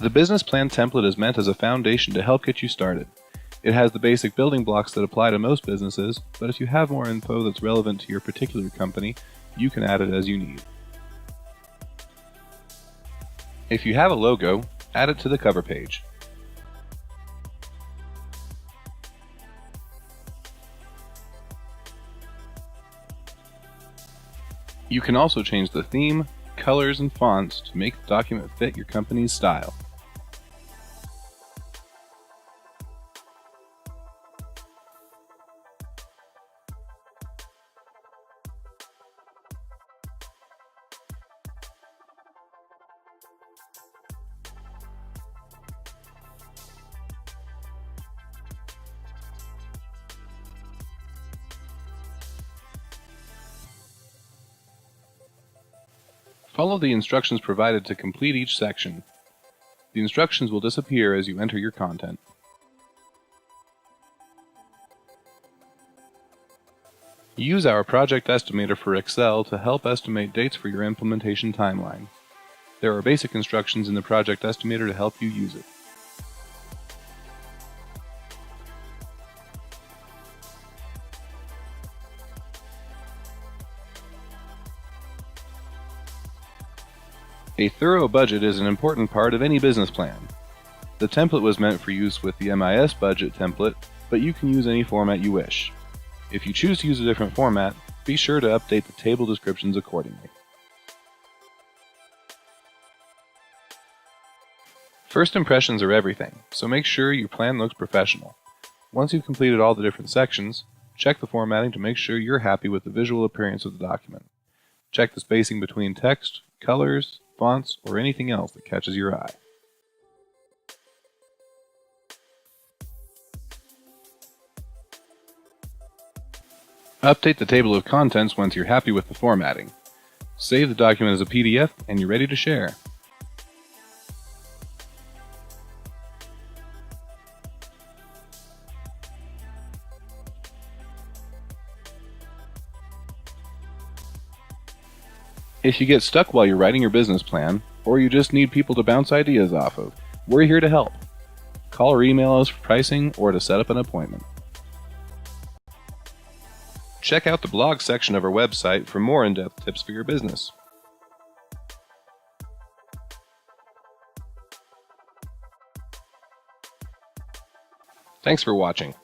The business plan template is meant as a foundation to help get you started. It has the basic building blocks that apply to most businesses, but if you have more info that's relevant to your particular company, you can add it as you need. If you have a logo, add it to the cover page. You can also change the theme, colors, and fonts to make the document fit your company's style. Follow the instructions provided to complete each section. The instructions will disappear as you enter your content. Use our project estimator for Excel to help estimate dates for your implementation timeline. There are basic instructions in the project estimator to help you use it. A thorough budget is an important part of any business plan. The template was meant for use with the MIS budget template, but you can use any format you wish. If you choose to use a different format, be sure to update the table descriptions accordingly. First impressions are everything, so make sure your plan looks professional. Once you've completed all the different sections, check the formatting to make sure you're happy with the visual appearance of the document. Check the spacing between text, colors, fonts, or anything else that catches your eye. Update the table of contents once you're happy with the formatting. Save the document as a PDF and you're ready to share. If you get stuck while you're writing your business plan, or you just need people to bounce ideas off of, we're here to help. Call or email us for pricing or to set up an appointment. Check out the blog section of our website for more in-depth tips for your business. Thanks for watching.